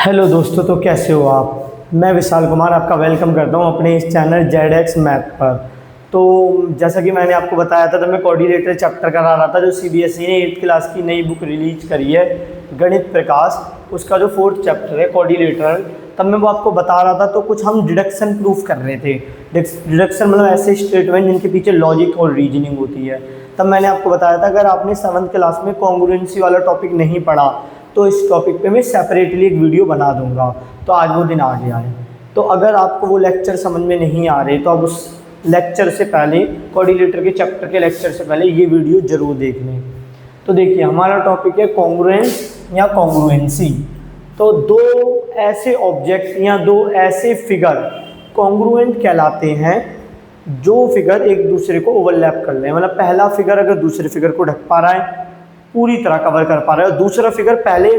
Hello दोस्तों, तो कैसे हो आप। मैं विशाल कुमार आपका वेलकम करता हूं अपने इस चैनल जेड मैथ पर। तो जैसा कि मैंने आपको बताया था, तो मैं कोऑर्डिनेटर चैप्टर करा रहा था जो सीबीएसई ने 8th क्लास की नई बुक रिलीज करी है गणित प्रकाश, उसका जो 4th चैप्टर है कोऑर्डिनेटर। तब मैं वो आपको बता रहा था, तो कुछ हम डिडक्शन प्रूफ कर रहे थे। डिडक्शन मतलब ऐसे स्टेटमेंट जिनके पीछे लॉजिक और रीजनिंग होती है। तब मैंने आपको बताया था अगर आपने 7th क्लास में कॉन्ग्रुएंसी वाला टॉपिक नहीं पढ़ा तो इस टॉपिक पे मैं सेपरेटली एक वीडियो बना दूंगा। तो आज वो दिन आ गया है। तो अगर आपको वो लेक्चर समझ में नहीं आ रहे तो आप उस लेक्चर से पहले, कोऑर्डिनेटर के चैप्टर के लेक्चर से पहले ये वीडियो जरूर देख लें। तो देखिए, हमारा टॉपिक है कॉन्ग्रुएंस या कॉन्ग्रुएंसी। तो दो ऐसे ऑब्जेक्ट या दो ऐसे फिगर कॉन्ग्रुएंट कहलाते हैं जो फिगर एक दूसरे को ओवरलैप कर लें। मतलब पहला फिगर अगर दूसरे फिगर को ढक पा रहा है, पूरी तरह कवर कर पा रहा है, और दूसरा फिगर पहले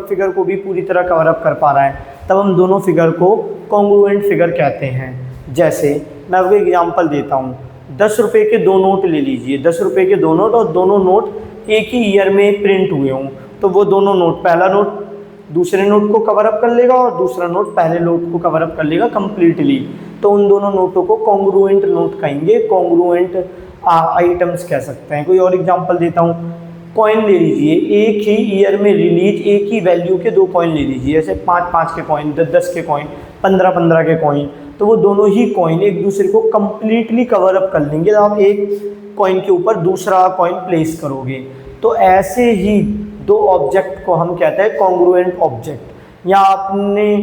फिगर को भी पूरी तरह कवर अप कर पा रहा है, तब हम दोनों फिगर को कॉन्ग्रुएंट फिगर कहते हैं। जैसे मैं आपको एग्जांपल देता हूँ, 10 रुपये के दो नोट ले लीजिए। 10 रुपये के दो नोट, और दोनों नोट एक ही ईयर में प्रिंट हुए हों, तो वो दोनों नोट, पहला नोट दूसरे नोट को कवर अप कर लेगा और दूसरा नोट पहले नोट को कवर अप कर लेगा कंप्लीटली। तो उन दोनों नोटों को कॉन्ग्रुएंट नोट कहेंगे, कॉन्ग्रुएंट आइटम्स कह सकते हैं। कोई और एग्जांपल देता हूँ, कॉइन ले लीजिए, एक ही ईयर में रिलीज एक ही वैल्यू के दो कॉइन ले लीजिए, जैसे 5-5 के कॉइन, 10-10 के कॉइन, 15-15 के कॉइन। तो वो दोनों ही कॉइन एक दूसरे को कंप्लीटली कवर अप कर लेंगे जब आप एक कॉइन के ऊपर दूसरा कॉइन प्लेस करोगे। तो ऐसे ही दो ऑब्जेक्ट को हम कहते हैं कॉन्ग्रुएंट ऑब्जेक्ट। या आपने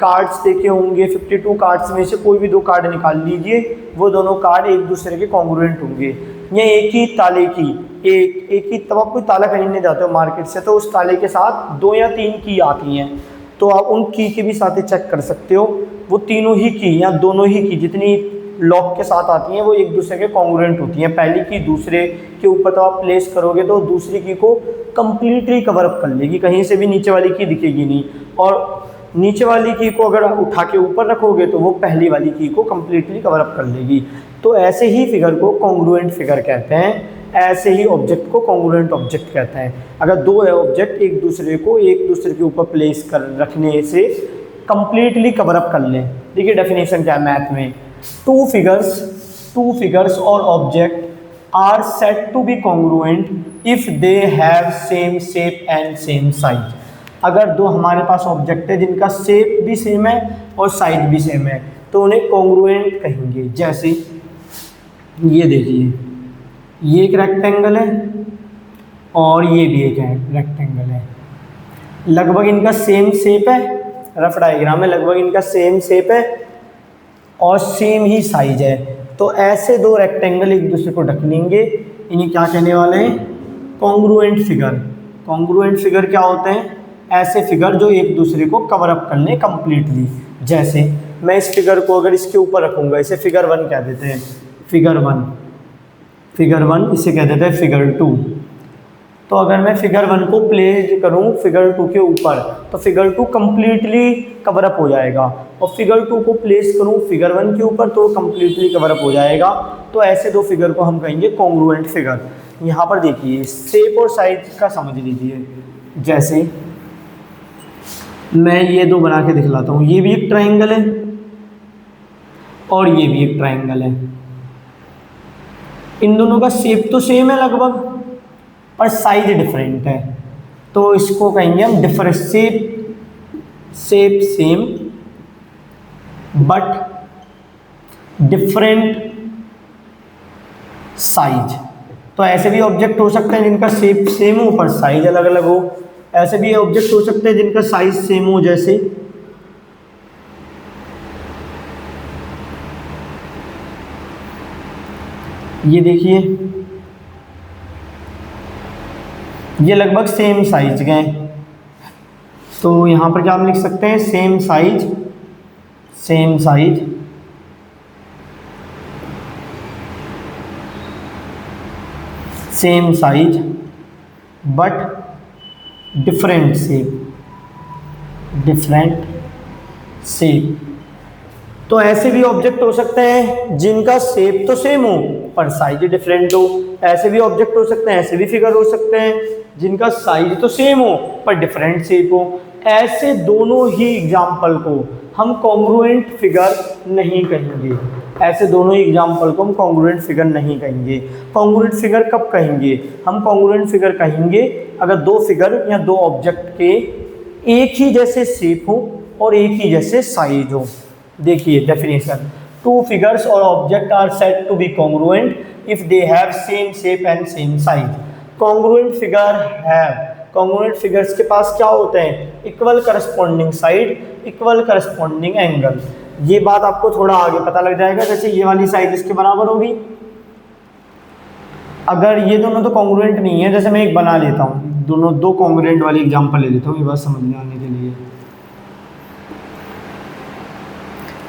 कार्ड्स देखे होंगे, 52 कार्ड्स में से कोई भी दो कार्ड निकाल लीजिए, वो दोनों कार्ड एक दूसरे के कॉन्ग्रुएंट होंगे। या एक ही ताले की एक ही, तब आप कोई ताला खरीदने जाते हो मार्केट से, तो उस ताले के साथ 2 या 3 की आती हैं, तो आप उन की के भी साथ चेक कर सकते हो। वो तीनों ही की या दोनों ही की जितनी लॉक के साथ आती हैं वो एक दूसरे के कॉन्ग्रुएंट होती हैं। पहली की दूसरे के ऊपर तो आप प्लेस करोगे तो दूसरी की को कंप्लीटली कवर अप कर लेगी, कहीं से भी नीचे वाली की दिखेगी नहीं। और नीचे वाली की को अगर आप उठा के ऊपर रखोगे तो वो पहली वाली की को कंप्लीटली कवर अप कर लेगी। तो ऐसे ही फिगर को कॉन्ग्रुएंट फिगर कहते हैं, ऐसे ही ऑब्जेक्ट को कॉन्ग्रुएंट ऑब्जेक्ट कहते हैं। अगर दो ऑब्जेक्ट एक दूसरे के ऊपर प्लेस कर रखने से कंप्लीटली कवर अप कर लें। देखिए डेफिनेशन क्या है मैथ में, two figures or object are said to be congruent if they have same shape and same size. अगर दो हमारे पास ऑब्जेक्ट है जिनका शेप भी सेम है और साइज भी सेम है तो उन्हें कॉन्ग्रुएंट कहेंगे। जैसे ये देखिए, ये एक रेक्टेंगल है और ये भी एक रेक्टेंगल है, लगभग इनका सेम शेप है, रफ डायग्राम है, लगभग इनका सेम शेप है और सेम ही साइज है। तो ऐसे दो रेक्टेंगल एक दूसरे को ढक लेंगे, इन्हें क्या कहने वाले हैं, कॉन्ग्रुएंट फिगर। कॉन्ग्रुएंट फिगर क्या होते हैं, ऐसे फिगर जो एक दूसरे को कवर अप कर लें कंप्लीटली। जैसे मैं इस फिगर को अगर इसके ऊपर रखूँगा, इसे फिगर 1 कह देते हैं, फिगर वन, इसे कह देते हैं फिगर 2। तो अगर मैं फिगर 1 को प्लेस करूं फिगर 2 के ऊपर तो फिगर 2 कंप्लीटली कवर अप हो जाएगा, और फिगर 2 को प्लेस करूं फिगर 1 के ऊपर तो कंप्लीटली कवर अप हो जाएगा। तो ऐसे दो फिगर को हम कहेंगे कॉन्ग्रुएंट फिगर। यहाँ पर देखिए, शेप और साइज का समझ लीजिए। जैसे मैं ये दो बना के दिखलाता हूँ, ये भी एक ट्राइंगल है और ये भी एक ट्राइंगल है। इन दोनों का शेप तो सेम है लगभग, पर साइज डिफरेंट है, तो इसको कहेंगे हम different shape same but different size. तो ऐसे भी ऑब्जेक्ट हो सकते हैं जिनका शेप सेम हो पर साइज अलग अलग हो। ऐसे भी ऑब्जेक्ट हो सकते हैं जिनका साइज सेम हो, जैसे ये देखिए, ये लगभग सेम साइज के हैं, तो यहाँ पर क्या हम लिख सकते हैं, same size but different shape. तो ऐसे भी ऑब्जेक्ट हो सकते हैं जिनका शेप तो सेम हो पर साइज डिफरेंट हो। ऐसे भी ऑब्जेक्ट हो सकते हैं, ऐसे भी फिगर हो सकते हैं जिनका साइज तो सेम हो पर डिफरेंट शेप हो। ऐसे दोनों ही एग्जाम्पल को हम कॉन्ग्रुएंट फिगर नहीं कहेंगे। ऐसे दोनों ही एग्जाम्पल को हम कॉन्ग्रुएंट फिगर नहीं कहेंगे। कॉन्ग्रुएंट फिगर कब कहेंगे? हम कॉन्ग्रुएंट फिगर कहेंगे अगर दो फिगर या दो ऑब्जेक्ट के एक ही जैसे शेप हो और एक ही जैसे साइज हो। देखिए definition, two figures or object are said to be congruent if they have same shape and same size. Congruent figure है, कॉन्ग्रुएंट फिगर्स के पास क्या होते हैं? Equal corresponding side, equal corresponding angle. ये बात आपको थोड़ा आगे पता लग जाएगा। जैसे ये वाली साइड इसके बराबर होगी, अगर ये दोनों तो कॉन्ग्रुएंट नहीं है, जैसे मैं एक बना लेता हूँ, दोनों दो कॉन्ग्रुएंट वाली एग्जांपल ले लेता हूँ, ये बात समझने आने के लिए।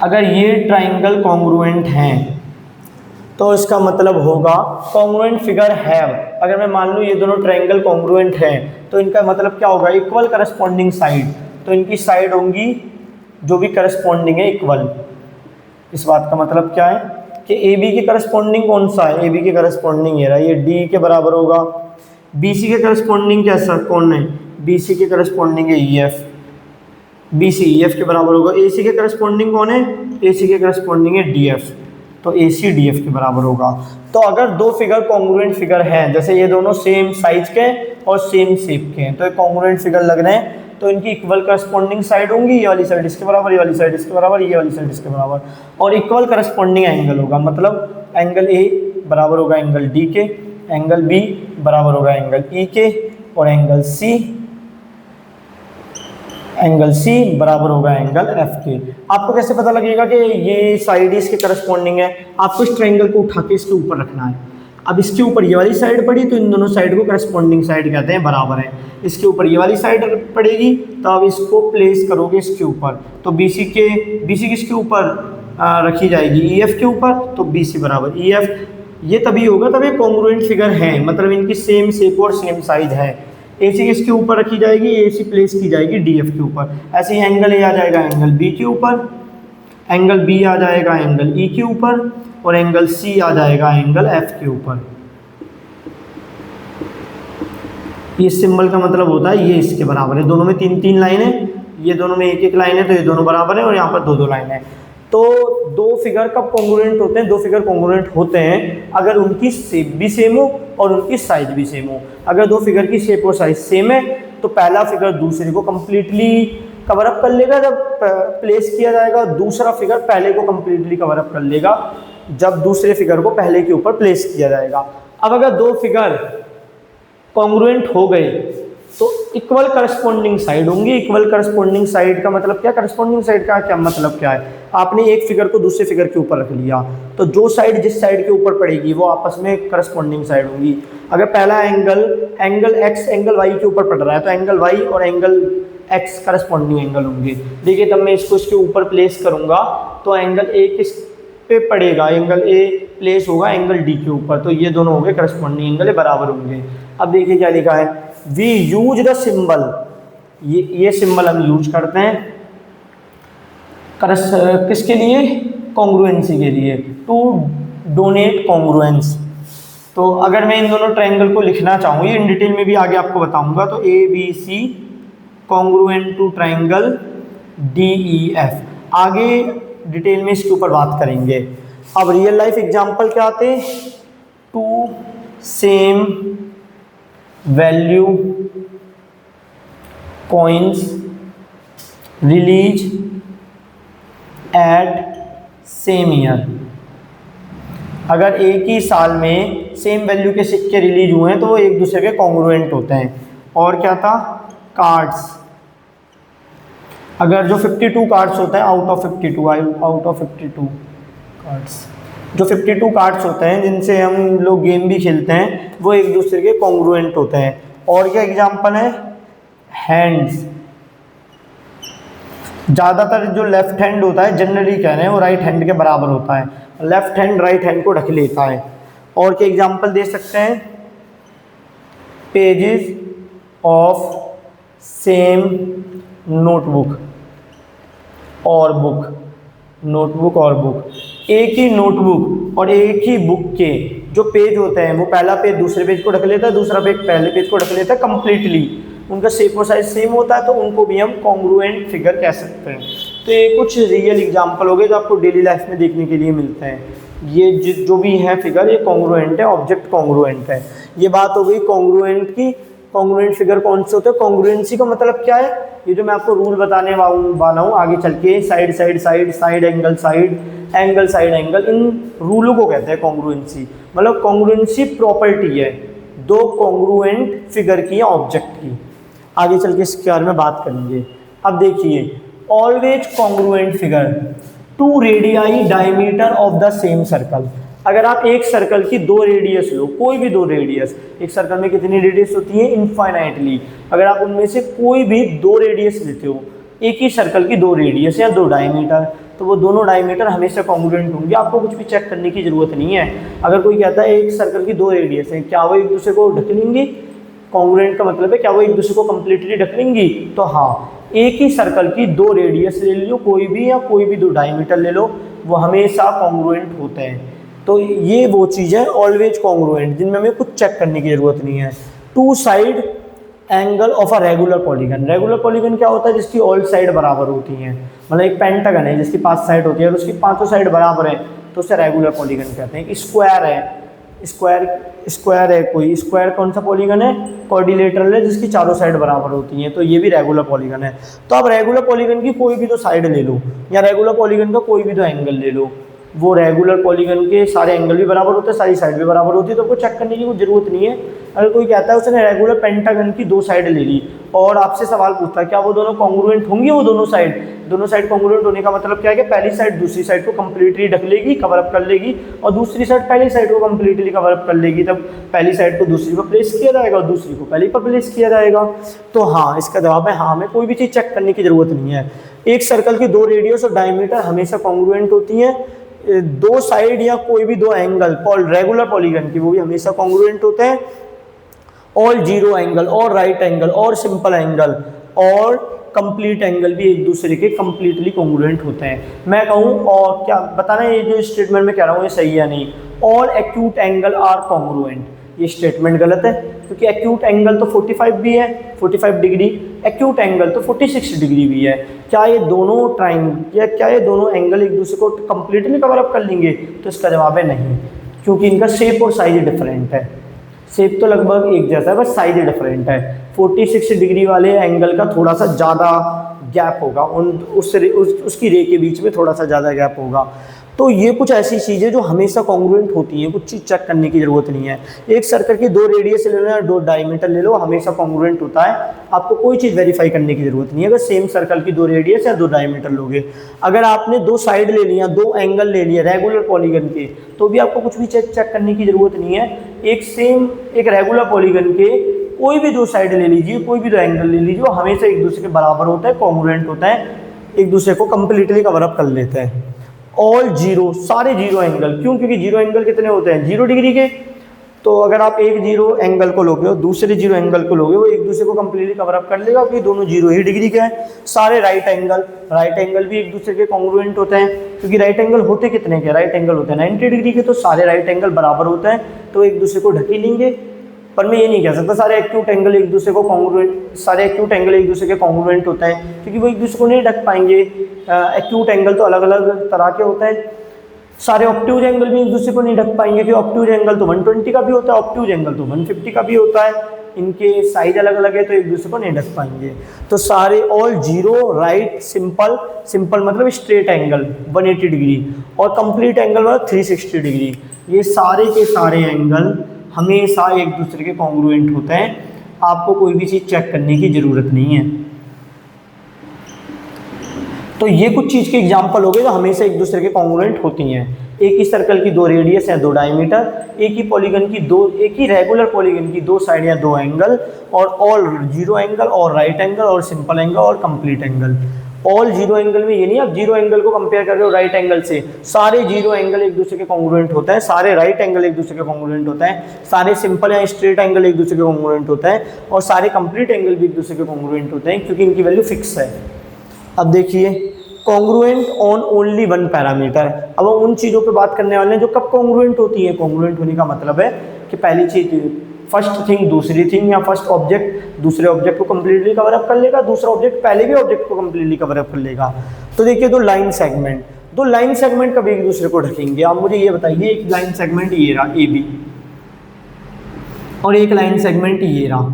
अगर ये ट्राइंगल कॉन्ग्रुएंट हैं तो इसका मतलब होगा कॉन्ग्रुएंट फिगर हैव। अगर मैं मान लूँ ये दोनों ट्राइंगल कॉन्ग्रुएंट हैं तो इनका मतलब क्या होगा? Equal corresponding side. तो इनकी साइड होंगी जो भी करस्पॉन्डिंग है इक्वल। इस बात का मतलब क्या है कि ए बी के करस्पॉन्डिंग कौन सा है? ए बी के करस्पॉन्डिंग ये रहा, ये डी के बराबर होगा। बी सी के करस्पॉन्डिंग कैसा कौन है? बी सी के करस्पॉन्डिंग है E F, B C E F के बराबर होगा। ए सी के करस्पॉन्डिंग कौन है? ए सी के करस्पॉन्डिंग है डी एफ, तो ए सी डी एफ के बराबर होगा। तो अगर दो फिगर कॉन्ग्रुएंट फिगर हैं, जैसे ये दोनों सेम साइज के और सेम शेप के हैं, तो एक कॉन्ग्रुएंट फिगर लग रहे हैं, तो इनकी इक्वल करस्पॉन्डिंग साइड होंगी, ये वाली साइड इसके बराबर, ये वाली साइड इसके बराबर, ये वाली साइड इसके बराबर, और इक्वल करस्पॉन्डिंग एंगल होगा। मतलब एंगल ए बराबर होगा एंगल डी के, एंगल बी बराबर होगा एंगल ई के, और एंगल सी बराबर होगा एंगल एफ के। आपको कैसे पता लगेगा कि ये साइड इसके करस्पॉन्डिंग है? आपको इस ट्रायंगल को उठा के इसके ऊपर रखना है। अब इसके ऊपर ये वाली साइड पड़ी तो इन दोनों साइड को करस्पॉन्डिंग साइड कहते हैं, बराबर है। इसके ऊपर ये वाली साइड पड़ेगी तो अब इसको प्लेस करोगे इसके ऊपर, तो BC किसके ऊपर रखी जाएगी? EF के ऊपर, तो BC बराबर EF। ये तभी होगा तब ये कॉन्ग्रुएंट फिगर है, मतलब इनकी सेम शेप और सेम साइज है। AC किसके ऊपर रखी जाएगी? AC प्लेस की जाएगी DF के ऊपर। ऐसे ही एंगल A आ जाएगा एंगल B के ऊपर, एंगल B आ जाएगा एंगल E के ऊपर, और एंगल C आ जाएगा एंगल F के ऊपर। ये सिंबल का मतलब होता है ये इसके बराबर है। दोनों में तीन तीन लाइन है, ये दोनों में एक एक लाइन है, तो ये दोनों बराबर है, और यहाँ पर दो दो लाइन है। तो दो फिगर कब कॉन्ग्रुएंट होते हैं? दो फिगर कॉन्ग्रुएंट होते हैं अगर उनकी शेप भी सेम हो और उनकी साइज भी सेम हो। अगर दो फिगर की शेप और साइज सेम है तो पहला फिगर दूसरे को कंप्लीटली कवर अप कर लेगा जब प्लेस किया जाएगा, दूसरा फिगर पहले को कंप्लीटली कवर अप कर लेगा जब दूसरे फिगर को पहले के ऊपर प्लेस किया जाएगा। अब अगर दो फिगर कॉन्ग्रुएंट हो गए तो इक्वल करस्पॉन्डिंग साइड होंगी। इक्वल करस्पॉन्डिंग साइड का मतलब क्या? करस्पॉन्डिंग साइड का क्या मतलब क्या है? आपने एक फिगर को दूसरे फिगर के ऊपर रख लिया तो जो साइड जिस साइड के ऊपर पड़ेगी वो आपस में करस्पॉन्डिंग साइड होंगी। अगर पहला एंगल एक्स एंगल वाई के ऊपर पड़ रहा है तो एंगल वाई और एंगल एक्स करस्पॉन्डिंग एंगल होंगे। देखिए तब मैं इसको इसके ऊपर प्लेस करूंगा तो एंगल ए किस पे पड़ेगा? एंगल ए प्लेस होगा एंगल डी के ऊपर, तो ये दोनों होंगे करस्पॉन्डिंग एंगल, बराबर होंगे। अब देखिए क्या लिखा है, वी यूज द सिंबल, ये सिंबल हम यूज करते हैं किसके लिए? कॉन्ग्रुएंसी के लिए, टू डोनेट कॉन्ग्रुएंस। तो अगर मैं इन दोनों ट्रायंगल को लिखना चाहूँ, ये इन डिटेल में भी आगे आपको बताऊंगा, तो ABC congruent to triangle DEF, आगे डिटेल में इसके ऊपर बात करेंगे। अब रियल लाइफ एग्जांपल क्या आते हैं? Two same value coins release at same year. अगर एक ही साल में सेम वैल्यू के सिक्के रिलीज हुए हैं तो वो एक दूसरे के कॉन्ग्रुएंट होते हैं। और क्या था? कार्ड्स, अगर जो 52 कार्ड्स होते हैं आउट ऑफ 52 कार्ड्स, जो 52 कार्ड्स होते हैं जिनसे हम लोग गेम भी खेलते हैं वो एक दूसरे के कॉन्ग्रुएंट होते हैं। और क्या एग्जांपल है? हैंड्स, ज़्यादातर जो लेफ्ट हैंड होता है जनरली कह रहे हैं वो राइट हैंड के बराबर होता है, लेफ्ट हैंड राइट हैंड को ढक लेता है। और क्या एग्जांपल दे सकते हैं? पेजेस ऑफ सेम नोटबुक और बुक, नोटबुक और बुक, एक ही नोटबुक और एक ही बुक के जो पेज होते हैं वो पहला पेज दूसरे पेज को ढक लेता है, दूसरा पेज पहले पेज को ढक लेता है कंप्लीटली। उनका शेप और साइज सेम होता है तो उनको भी हम कॉन्ग्रुएंट फिगर कह सकते हैं। तो ये कुछ रियल एग्जाम्पल हो गए जो आपको डेली लाइफ में देखने के लिए मिलते हैं। ये जो भी हैं फिगर, ये कॉन्ग्रुएंट है, ऑब्जेक्ट कॉन्ग्रुएंट है। ये बात हो गई कॉन्ग्रुएंट की। कॉन्ग्रुएंट फिगर कौन से होते हैं? कॉन्ग्रुएंसी का मतलब क्या है? ये जो मैं आपको रूल बताने वाला हूँ आगे चल के, side side side, side angle side, angle side angle, इन रूलों को कहते हैं कॉन्ग्रुएंसी। मतलब कॉन्ग्रुएंसी प्रॉपर्टी है दो कॉन्ग्रुएंट फिगर की या ऑब्जेक्ट की। आगे चल के इसके बारे में बात करेंगे। अब देखिए, always congruent figure two radii diameter of the same circle. अगर आप एक सर्कल की दो रेडियस लो, कोई भी दो रेडियस, एक सर्कल में कितनी रेडियस होती है? इनफाइनाइटली। अगर आप उनमें से कोई भी दो रेडियस लेते हो, एक ही सर्कल की दो रेडियस या दो डायमीटर, तो वो दोनों डायमीटर हमेशा कॉन्ग्रुएंट होंगे। आपको कुछ भी चेक करने की जरूरत नहीं है। अगर कोई कहता है एक सर्कल की दो रेडियस है, क्या वो एक दूसरे को ढक लेंगी? कॉन्ग्रुएंट का मतलब है क्या वो एक दूसरे को कंप्लीटली ढक लेंगी? तो हाँ, एक ही सर्कल की दो रेडियस ले लो कोई भी, या कोई भी दो डायमीटर ले लो, वो हमेशा कॉन्ग्रुएंट होते हैं। तो ये वो चीज़ है ऑलवेज कॉन्ग्रुएंट, जिनमें हमें कुछ चेक करने की जरूरत नहीं है। Two side angle of a regular polygon. Regular polygon क्या होता है? जिसकी ऑल साइड बराबर होती हैं। मतलब एक पेंटागन है जिसकी 5 साइड होती है और उसकी पांचों साइड बराबर है तो उसे रेगुलर पॉलीगन कहते हैं। स्क्वायर है, स्क्वायर है, कोई स्क्वायर कौन सा पॉलीगन है? क्वाड्रिलेटरल है जिसकी चारों साइड बराबर होती हैं, तो ये भी रेगुलर पॉलीगन है। तो आप रेगुलर पॉलीगन की कोई भी दो साइड ले लो या रेगुलर पॉलीगन का कोई भी दो एंगल ले लो, वो रेगुलर पॉलीगन के सारे एंगल भी बराबर होते हैं, सारी साइड भी बराबर होती है, तो आपको चेक करने की कोई जरूरत नहीं है। अगर कोई कहता है उसने रेगुलर पेंटागन की दो साइड ले ली और आपसे सवाल पूछता है क्या वो दोनों कॉन्ग्रुएंट होंगी? वो दोनों साइड कॉन्ग्रुएंट होने का मतलब क्या है कि पहली साइड दूसरी साइड को कंप्लीटली ढक लेगी, कवर अप कर लेगी, और दूसरी साइड पहली साइड को कंप्लीटली कवर अप कर लेगी। तब पहली साइड को दूसरी पर प्लेस किया जाएगा और दूसरी को पहली पर प्लेस किया जाएगा। तो हाँ, इसका जवाब है हाँ। हमें कोई भी चीज़ चेक करने की जरूरत नहीं है। एक सर्कल की दो रेडियस और डायमीटर हमेशा कॉन्ग्रुएंट होती हैं। दो साइड या कोई भी दो एंगल रेगुलर पॉलीगन की, वो भी हमेशा कॉन्ग्रुएंट होते हैं। ऑल जीरो एंगल और राइट एंगल और सिंपल एंगल और कंप्लीट एंगल भी एक दूसरे के कंप्लीटली कॉन्ग्रुएंट होते हैं। मैं कहूँ और क्या बताना, ये जो स्टेटमेंट में कह रहा हूँ ये सही है नहीं? All acute angle are congruent, ये स्टेटमेंट गलत है, क्योंकि एक्यूट एंगल तो 45 भी है, 45 डिग्री, एक्यूट एंगल तो 46 डिग्री भी है। क्या ये दोनों क्या ये दोनों एंगल एक दूसरे को कंप्लीटली कवर अप कर लेंगे? तो इसका जवाब है नहीं, क्योंकि इनका शेप और साइज डिफरेंट है। शेप तो लगभग एक जैसा है, बस साइज डिफरेंट है। 46 डिग्री वाले एंगल का थोड़ा सा ज़्यादा गैप होगा, उसकी रे के बीच में थोड़ा सा ज़्यादा गैप होगा। तो ये कुछ ऐसी चीज़ें जो हमेशा कॉन्ग्रुएंट होती हैं, कुछ चीज़ चेक करने की ज़रूरत नहीं है। एक सर्कल की दो रेडियस ले लो या दो डायमीटर ले लो, हमेशा कॉन्ग्रुएंट होता है। आपको कोई चीज़ वेरीफाई करने की ज़रूरत नहीं है। अगर सेम सर्कल की दो रेडियस या दो डायमीटर लोगे, अगर आपने दो साइड ले लिया, दो एंगल ले लिए रेगुलर पॉलीगन के, तो भी आपको कुछ भी चेक करने की ज़रूरत नहीं है। एक रेगुलर पॉलीगन के कोई भी दो साइड ले लीजिए, कोई भी दो एंगल ले लीजिए, वो हमेशा एक दूसरे के बराबर होता है, कॉन्ग्रुएंट होता है, एक दूसरे को कंप्लीटली कवर अप कर लेते हैं। ऑल जीरो, सारे जीरो एंगल, क्यों? क्योंकि जीरो एंगल कितने होते हैं? 0 डिग्री के। तो अगर आप एक जीरो एंगल को लोगे और दूसरे जीरो एंगल को लोगे, वो एक दूसरे को कंप्लीटली कवर अप कर लेगा, क्योंकि दोनों जीरो ही डिग्री के हैं। सारे राइट एंगल भी एक दूसरे के कॉन्ग्रुएंट होते हैं, क्योंकि राइट एंगल होते कितने के? राइट एंगल होते हैं 90 डिग्री के, तो सारे राइट एंगल बराबर होते हैं, तो एक दूसरे को ढक ही लेंगे। पर मैं ये नहीं कह सकता सारे एक्यूट एंगल एक दूसरे को कॉन्ग्रुएंट होते हैं, क्योंकि वो एक दूसरे को नहीं ढक पाएंगे। एक्यूट एंगल तो अलग अलग तरह के होते हैं। सारे ऑब्ट्यूज एंगल भी एक दूसरे को नहीं ढक पाएंगे, क्योंकि ऑब्ट्यूज एंगल तो 120 का भी होता है, ऑब्ट्यूज एंगल तो 150 का भी होता है। इनके साइज अलग अलग है, तो एक दूसरे को नहीं ढक पाएंगे। तो सारे ऑल जीरो, राइट, सिंपल मतलब स्ट्रेट एंगल 180 डिग्री, और कंप्लीट एंगल मतलब 360 डिग्री, ये सारे के सारे एंगल हमेशा एक दूसरे के कॉन्ग्रुएंट होते हैं। आपको कोई भी चीज़ चेक करने की ज़रूरत नहीं है। तो ये कुछ चीज़ के एग्जाम्पल हो गए जो हमेशा एक दूसरे के कॉन्ग्रुएंट होती हैं। एक ही सर्कल की दो रेडियस या दो डायमीटर, एक ही रेगुलर पॉलीगन की दो साइड या दो एंगल, और ऑल जीरो एंगल और राइट एंगल और सिंपल एंगल और complete angle. All zero angle में ये नहीं आप जीरो एंगल को कंपेयर कर रहे हो राइट एंगल से, सारे जीरो एंगल एक दूसरे के कॉन्ग्रुएंट होते हैं, सारे राइट एंगल एक दूसरे के कॉन्ग्रुएंट होते हैं, सारे सिंपल या स्ट्रेट एंगल एक दूसरे के कॉन्ग्रुएंट होते हैं, और सारे कंप्लीट एंगल भी एक दूसरे के कॉन्ग्रुएंट होते हैं, क्योंकि इनकी वैल्यू फिक्स है। अब देखिए, congruent on only one parameter. अब हम उन चीज़ों पे बात करने वाले हैं जो कब कॉन्ग्रुएंट होती है। कॉन्ग्रुएंट होने का मतलब है कि पहली चीज़ फर्स्ट थिंग दूसरी थिंग, या फर्स्ट ऑब्जेक्ट दूसरे ऑब्जेक्ट को कंप्लीटली कवर अप कर लेगा, दूसरा ऑब्जेक्ट पहले भी ऑब्जेक्ट को कंप्लीटली कवर अप कर लेगा। तो देखिए दो लाइन सेगमेंट कभी एक दूसरे को ढकेंगे। आप मुझे ये बताइए, एक लाइन सेगमेंट ये रहा ए बी और एक लाइन सेगमेंट ये रहा,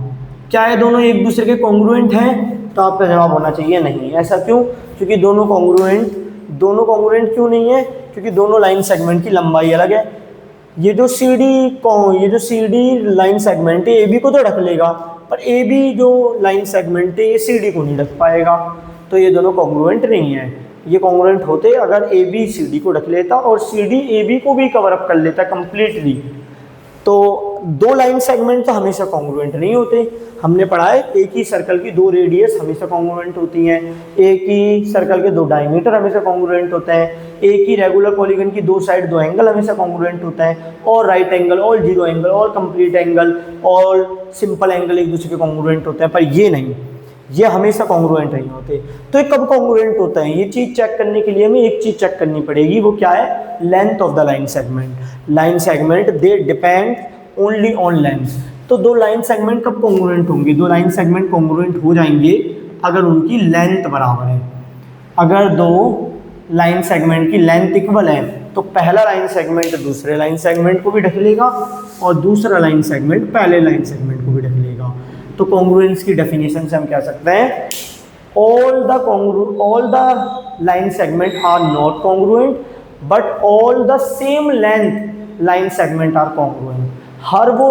क्या ये दोनों एक दूसरे के कॉन्ग्रुएंट हैं? तो आपका जवाब होना चाहिए नहीं। ऐसा क्यों? क्योंकि दोनों कॉन्ग्रुएंट क्यों नहीं है? क्योंकि दोनों लाइन सेगमेंट की लंबाई अलग है। ये जो सी डी लाइन सेगमेंट है ए बी को तो ढक लेगा, पर ए बी जो लाइन सेगमेंट है ये सी डी को नहीं ढक पाएगा। तो ये दोनों कॉन्ग्रुएंट नहीं है। ये कॉन्ग्रुएंट होते अगर ए बी सी डी को ढक लेता और सी डी ए बी को भी कवर अप कर लेता कंप्लीटली। तो दो लाइन सेगमेंट तो हमेशा कॉन्ग्रुएंट नहीं होते। हमने पढ़ा है एक ही सर्कल की दो रेडियस हमेशा कॉन्ग्रुएंट होती हैं, एक ही सर्कल के दो डायमीटर हमेशा कॉन्ग्रुएंट होते हैं, एक ही रेगुलर पॉलीगन की दो साइड दो एंगल हमेशा कॉन्ग्रुएंट होते हैं, और राइट एंगल और जीरो एंगल और कंप्लीट एंगल और सिंपल एंगल एक दूसरे के कॉन्ग्रुएंट होते हैं। पर ये नहीं, ये हमेशा कॉन्ग्रुएंट नहीं होते। तो ये कब कॉन्ग्रुएंट होता है? ये चीज़ चेक करने के लिए हमें एक चीज़ चेक करनी पड़ेगी, वो क्या है? Length of the line segment. Line segment they depend only on length. तो दो लाइन सेगमेंट कब कॉन्ग्रुएंट होंगे? दो लाइन सेगमेंट कॉन्ग्रुएंट हो जाएंगे अगर उनकी लेंथ बराबर है। अगर दो लाइन सेगमेंट की लेंथ इक्वल है तो पहला लाइन सेगमेंट दूसरे लाइन सेगमेंट को भी ढक लेगा और दूसरा लाइन सेगमेंट पहले लाइन सेगमेंट को भी ढक लेगा। तो कॉन्ग्रुएंस की डेफिनेशन से हम कह सकते हैं all the line segment are not congruent but all the same length line segment are congruent. हर वो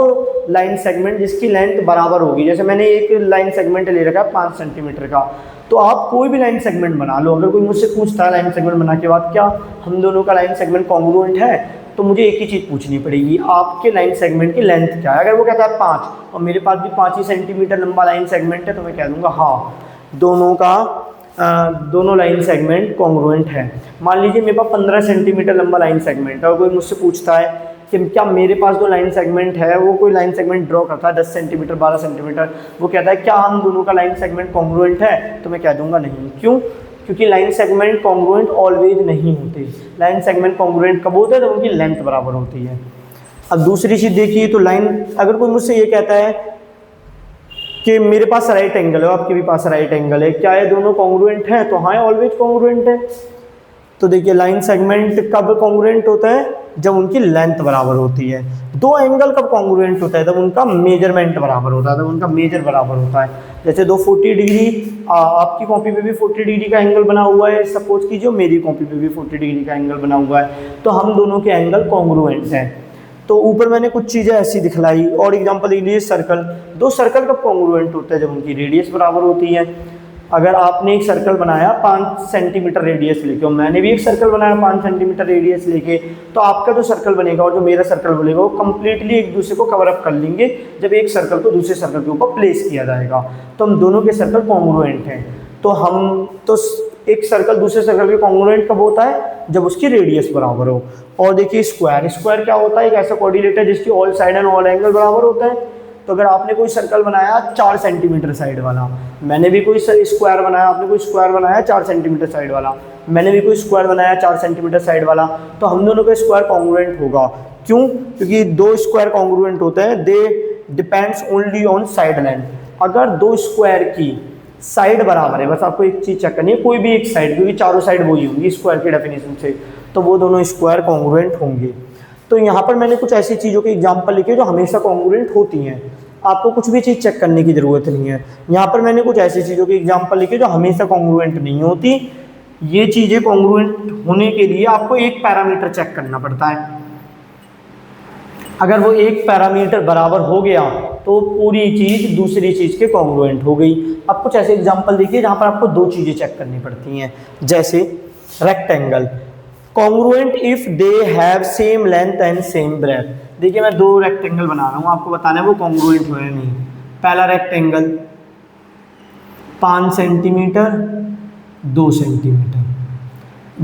लाइन सेगमेंट जिसकी लेंथ बराबर होगी, जैसे मैंने एक लाइन सेगमेंट ले रखा है 5 सेंटीमीटर का, तो आप कोई भी लाइन सेगमेंट बना लो। अगर कोई मुझसे पूछता है लाइन सेगमेंट बना के बाद क्या हम दोनों का लाइन सेगमेंट कॉन्ग्रुएंट है, तो मुझे एक ही चीज़ पूछनी पड़ेगी, आपके लाइन सेगमेंट की लेंथ क्या है। अगर वो कहता है 5 और मेरे पास भी 5 ही सेंटीमीटर लंबा लाइन सेगमेंट है, तो मैं कह दूंगा हाँ दोनों लाइन सेगमेंट कॉन्ग्रुएंट है। मान लीजिए मेरे पास 15 सेंटीमीटर लंबा लाइन सेगमेंट है और कोई मुझसे पूछता है कि क्या मेरे पास जो लाइन सेगमेंट है, वो कोई लाइन सेगमेंट ड्रॉ करता है 10 सेंटीमीटर 12 सेंटीमीटर, वो कहता है क्या हम दोनों का लाइन सेगमेंट कॉन्ग्रुएंट है, तो मैं कह दूंगा नहीं। क्यों? क्योंकि लाइन सेगमेंट कॉन्ग्रुएंट ऑलवेज नहीं होते। लाइन सेगमेंट कॉन्ग्रुएंट कब होते हैं? जब उनकी लेंथ बराबर होती है। अब दूसरी चीज़ देखिए, तो लाइन, अगर कोई मुझसे ये कहता है कि मेरे पास राइट एंगल है, आपके भी पास राइट एंगल है, क्या ये दोनों कॉन्ग्रुएंट हैं? तो हाँ, ऑलवेज कॉन्ग्रुएंट है। तो देखिए लाइन सेगमेंट कब कॉन्ग्रुएंट होता है? जब उनकी लेंथ बराबर होती है। दो एंगल कब कॉन्ग्रुएंट होता है? जब उनका मेजरमेंट बराबर होता है, जब उनका मेजर बराबर होता है। जैसे दो 40 डिग्री, आपकी कॉपी पे भी 40 डिग्री का एंगल बना हुआ है, सपोज कीजिए मेरी कॉपी पे भी 40 डिग्री का एंगल बना हुआ है, तो हम दोनों के एंगल कॉन्ग्रुएंट हैं। तो ऊपर मैंने कुछ चीज़ें ऐसी दिखलाई। और एग्जांपल ले लीजिए सर्कल। दो सर्कल कब कॉन्ग्रुएंट होते हैं? जब उनकी रेडियस बराबर होती है। अगर आपने एक सर्कल बनाया 5 सेंटीमीटर रेडियस लेके और मैंने भी एक सर्कल बनाया 5 सेंटीमीटर रेडियस लेके, तो आपका जो सर्कल बनेगा और जो मेरा सर्कल बनेगा वो कंप्लीटली एक दूसरे को कवर अप कर लेंगे जब एक सर्कल को दूसरे सर्कल के ऊपर प्लेस किया जाएगा। तो हम दोनों के सर्कल कॉन्ग्रुएंट हैं। तो एक सर्कल दूसरे सर्कल के कॉन्ग्रुएंट कब होता है? जब उसकी रेडियस बराबर हो। और देखिए स्क्वायर क्या होता है? एक ऐसा कोऑर्डिनेटर जिसकी all side and all angle बराबर होता है। तो अगर आपने कोई सर्कल बनाया 4 सेंटीमीटर साइड वाला, मैंने भी कोई स्क्वायर बनाया, आपने कोई स्क्वायर बनाया 4 सेंटीमीटर साइड वाला, मैंने भी कोई स्क्वायर बनाया 4 सेंटीमीटर साइड वाला, तो हम दोनों का स्क्वायर कॉन्ग्रुएंट होगा। क्यों? क्योंकि दो स्क्वायर कॉन्ग्रुएंट होते हैं, they depends only on side length. अगर दो स्क्वायर की साइड बराबर है, बस आपको एक चीज़ चेक करनी है, कोई भी एक साइड, क्योंकि चारों साइड वही होंगी स्क्वायर की डेफिनेशन से, तो वो दोनों स्क्वायर कॉन्ग्रुएंट होंगे। तो यहाँ पर मैंने कुछ ऐसी चीज़ों के एग्जाम्पल लिखे जो हमेशा कॉन्ग्रुएंट होती हैं। आपको कुछ भी चीज़ चेक करने की ज़रूरत नहीं है। यहाँ पर मैंने कुछ ऐसी चीज़ों के एग्जाम्पल लिखे जो हमेशा कॉन्ग्रुएंट नहीं होती। ये चीज़ें कॉन्ग्रुएंट होने के लिए आपको एक पैरामीटर चेक करना पड़ता है। अगर वो एक पैरामीटर बराबर हो गया तो पूरी चीज़ दूसरी चीज़ के कॉन्ग्रुएंट हो गई। अब कुछ ऐसे एग्जाम्पल देखिए जहाँ पर आपको दो चीज़ें चेक करनी पड़ती हैं। जैसे rectangle, congruent if they have same length and same breadth. देखिए मैं दो रेक्टेंगल बना रहा हूँ, आपको बताना है वो कॉन्ग्रुएंट हुए नहीं। पहला रेक्टेंगल 5 सेंटीमीटर 2 सेंटीमीटर,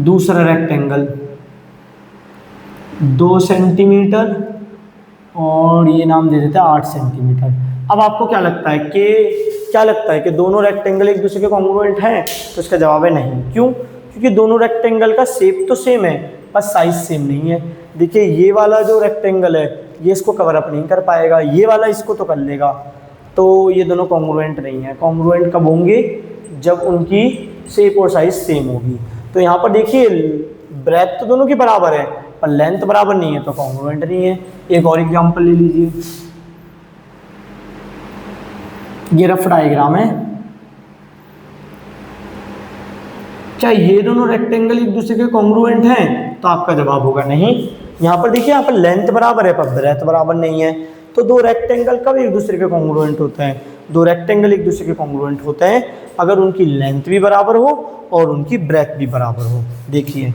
दूसरा रेक्टेंगल 2 सेंटीमीटर और ये नाम दे देते हैं 8 सेंटीमीटर। अब आपको क्या लगता है कि दोनों रेक्टेंगल एक दूसरे के कॉन्ग्रुएंट हैं? तो इसका जवाब है नहीं। क्यों? क्योंकि दोनों रेक्टेंगल का शेप तो सेम है, बस साइज सेम नहीं है। देखिए ये वाला जो रेक्टेंगल है ये इसको कवर अप नहीं कर पाएगा, ये वाला इसको तो कर लेगा। तो ये दोनों कॉन्ग्रुएंट नहीं है। कॉन्ग्रुएंट कब होंगे? जब उनकी शेप और साइज सेम होगी। तो यहाँ पर देखिए ब्रेथ तो दोनों की बराबर है पर लेंथ बराबर नहीं है, तो कॉन्ग्रुएंट नहीं है। एक और एग्जांपल ले लीजिए, ये रफ डायग्राम है। क्या ये दोनों रेक्टेंगल एक दूसरे के कॉन्ग्रुएंट हैं? तो आपका जवाब होगा नहीं। यहाँ पर देखिए, यहाँ पर लेंथ बराबर है पर ब्रेथ बराबर नहीं है। तो दो रेक्टेंगल कब एक दूसरे के कॉन्ग्रुएंट होते हैं? दो रेक्टेंगल एक दूसरे के कॉन्ग्रुएंट होते हैं अगर उनकी लेंथ भी बराबर हो और उनकी ब्रेथ भी बराबर हो। देखिए,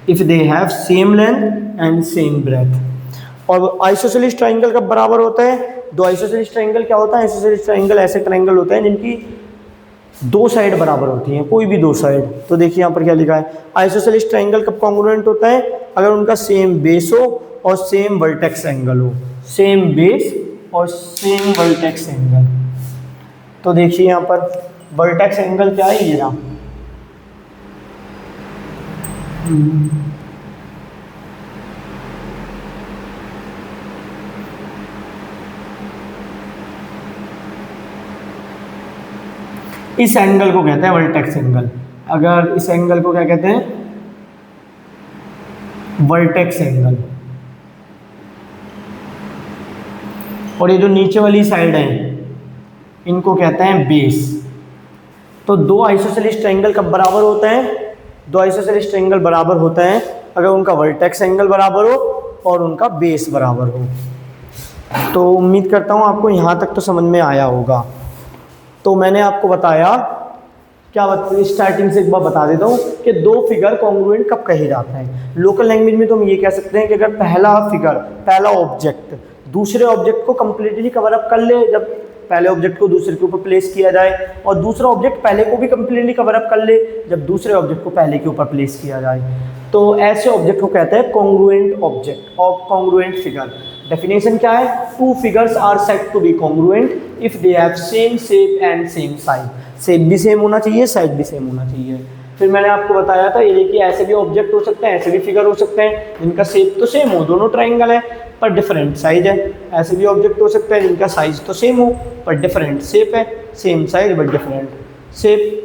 if they have same length and same breadth. और आइसोसेलेस ट्राइंगल कब बराबर होता है? दो आइसोसेलेस ट्राइंगल क्या होता है? आइसोसेलेस ट्राइंगल ऐसे ट्राइंगल होते हैं जिनकी दो साइड बराबर होती हैं, कोई भी दो साइड। तो देखिए यहाँ पर क्या लिखा है, आइसोसेलेस ट्राइंगल कब कॉन्ग्रुएंट होता है? अगर उनका सेम बेस हो और सेम वर्टेक्स एंगल हो। सेम बेस और सेम वर्टेक्स एंगल। तो देखिए यहाँ पर वर्टेक्स एंगल क्या है, ये ना इस एंगल को कहते हैं वर्टेक्स एंगल। अगर इस एंगल को क्या कहते हैं? Vertex angle. और ये जो नीचे वाली साइड है इनको कहते हैं बेस। तो दो आइसोसेलेस ट्रायंगल कब बराबर होते हैं? दो आइसोसेलेस ट्रायंगल बराबर होते हैं अगर उनका वर्टेक्स एंगल बराबर हो और उनका बेस बराबर हो। तो उम्मीद करता हूँ आपको यहाँ तक तो समझ में आया होगा। तो मैंने आपको बताया, स्टार्टिंग से एक बार बता देता हूँ कि दो फिगर कॉन्ग्रुएंट कब कहे जाते हैं। लोकल लैंग्वेज में तो हम ये कह सकते हैं कि अगर पहला फिगर, पहला ऑब्जेक्ट दूसरे ऑब्जेक्ट को कंप्लीटली कवर अप कर ले, जब पहले ऑब्जेक्ट को दूसरे के ऊपर प्लेस किया जाए, और दूसरा ऑब्जेक्ट पहले को भी कंप्लीटली कवर अप कर ले जब दूसरे ऑब्जेक्ट को पहले के ऊपर प्लेस किया जाए, तो ऐसे ऑब्जेक्ट को कहते हैं कॉन्ग्रुएंट ऑब्जेक्ट और कॉन्ग्रुएंट फिगर। डेफिनेशन क्या है? Two figures are said to be congruent if they have same shape and same size. Shape भी सेम होना चाहिए, साइज भी सेम होना चाहिए। फिर मैंने आपको बताया था, ये देखिए ऐसे भी ऑब्जेक्ट हो सकते हैं, ऐसे भी फिगर हो सकते हैं जिनका शेप तो सेम हो, दोनों ट्राइंगल है पर डिफरेंट साइज है। ऐसे भी ऑब्जेक्ट हो सकते हैं जिनका साइज तो सेम हो पर डिफरेंट शेप है, same size but different shape.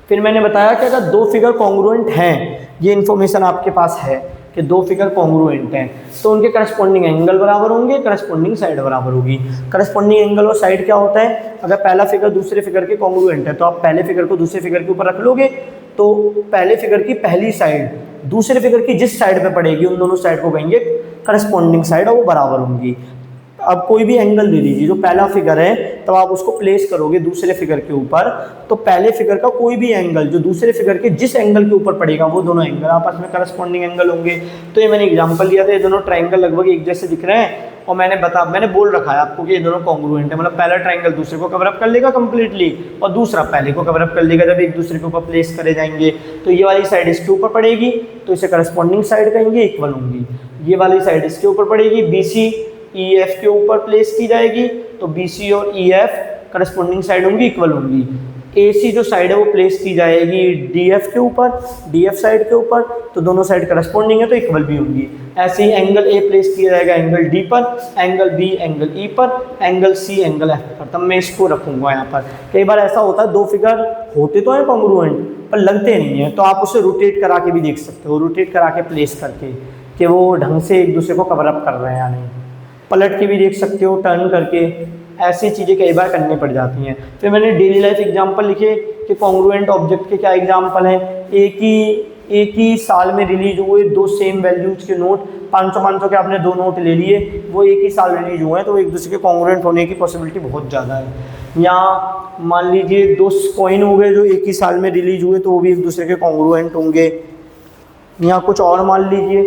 फिर मैंने बताया कि अगर दो फिगर कॉन्ग्रुएंट हैं, ये इन्फॉर्मेशन आपके पास है कि दो फिगर कॉन्ग्रुएंट हैं, तो उनके करस्पॉन्डिंग एंगल बराबर होंगे, करस्पॉन्डिंग साइड बराबर होगी। करस्पॉन्डिंग एंगल और साइड क्या होता है? अगर पहला फिगर दूसरे फिगर के कॉन्ग्रुएंट है तो आप पहले फिगर को दूसरे फिगर के ऊपर रख लोगे, तो पहले फिगर की पहली साइड दूसरे फिगर की जिस साइड पे पड़ेगी उन दोनों साइड को कहेंगे करस्पॉन्डिंग साइड, और वो बराबर होंगी। अब कोई भी एंगल दे दीजिए, जो पहला फिगर है तब आप उसको प्लेस करोगे दूसरे फिगर के ऊपर, तो पहले फिगर का कोई भी एंगल जो दूसरे फिगर के जिस एंगल के ऊपर पड़ेगा वो दोनों एंगल आपस में करस्पॉन्डिंग एंगल होंगे। तो ये मैंने एग्जांपल दिया था, ये दोनों ट्रायंगल लगभग एक जैसे दिख रहे हैं, और मैंने बोल रखा है आपको कि ये दोनों कॉन्ग्रुएंट है। मतलब पहला ट्रायंगल दूसरे को कवर अप कर लेगा कंप्लीटली और दूसरा पहले को कवर अप कर लेगा जब एक दूसरे के ऊपर प्लेस करे जाएंगे। तो ये वाली साइड इसके ऊपर पड़ेगी तो इसे करस्पॉन्डिंग साइड कहेंगे, इक्वल होंगी। ये वाली साइड इसके ऊपर पड़ेगी, BC EF के ऊपर प्लेस की जाएगी, तो BC और EF करस्पॉन्डिंग साइड होंगी, इक्वल होंगी। AC जो साइड है वो प्लेस की जाएगी DF के ऊपर, DF साइड के ऊपर, तो दोनों साइड करस्पॉन्डिंग है तो इक्वल भी होंगी। ऐसे ही एंगल A प्लेस किया जाएगा एंगल D पर, एंगल B एंगल E पर, एंगल C एंगल F पर। तब मैं इसको रखूंगा यहाँ पर। कई बार ऐसा होता है दो फिगर होते तो हैं कॉन्ग्रुएंट पर लगते नहीं है, तो आप उसे रोटेट करा के भी देख सकते हो, रोटेट करा के प्लेस करके कि वो ढंग से एक दूसरे को कवर अप कर रहे हैं या नहीं। पलट के भी देख सकते हो, टर्न करके, ऐसी चीज़ें कई बार करनी पड़ जाती हैं। फिर मैंने डेली लाइफ एग्जांपल लिखे कि कॉन्ग्रुएंट ऑब्जेक्ट के क्या एग्जांपल हैं। एक ही साल में रिलीज हुए दो सेम वैल्यूज के नोट, 500 के आपने दो नोट ले लिए, वो एक ही साल रिलीज हुए हैं, तो एक दूसरे के कॉन्ग्रुएंट होने की पॉसिबिलिटी बहुत ज़्यादा है। या मान लीजिए दो कॉइन हो गए जो एक ही साल में रिलीज हुए, तो वो भी एक दूसरे के कॉन्ग्रुएंट होंगे। या कुछ और मान लीजिए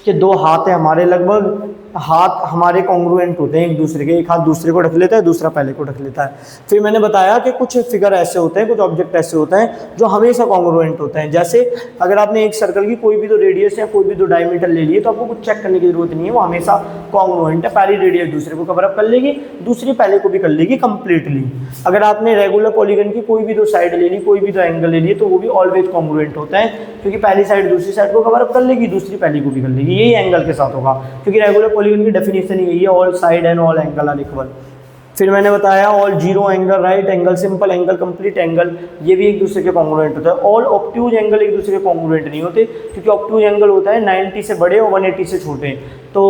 कि दो हाथ है हमारे, लगभग हाथ हमारे कॉन्ग्रुएंट होते हैं एक दूसरे के, एक हाथ दूसरे को ढक लेता है, दूसरा पहले को ढक लेता है। फिर मैंने बताया कि कुछ फिगर ऐसे होते हैं, कुछ ऑब्जेक्ट ऐसे होते हैं जो हमेशा कॉन्ग्रुएंट होते हैं। जैसे अगर आपने एक सर्कल की कोई भी दो रेडियस या कोई भी दो डायमीटर ले लिए तो आपको कुछ चेक करने की जरूरत नहीं है, वो हमेशा कॉन्ग्रुएंट है। पहली रेडियस दूसरे को कवर अप कर लेगी, दूसरी पहले को भी कर लेगी कंप्लीटली। अगर आपने रेगुलर पॉलीगन की कोई भी दो साइड ले ली, कोई भी दो एंगल ले लिए, तो वो भी ऑलवेज कॉन्ग्रुएंट होता है, क्योंकि पहली साइड दूसरी साइड को कवर अप कर लेगी, दूसरी पहली को भी कर लेगी। यही एंगल के साथ होगा, क्योंकि रेगुलर पॉलीगन की डेफिनेशन यही है, all side and all angle are equal. फिर मैंने बताया all zero angle, right angle, simple angle, complete angle, ये भी एक दूसरे के कॉन्ग्रुएंट होता है। ऑल ऑब्ट्यूज एंगल एक दूसरे के कॉन्ग्रुएंट नहीं होते, क्योंकि ऑब्ट्यूज एंगल होता है 90 से बड़े और 180 से छोटे। तो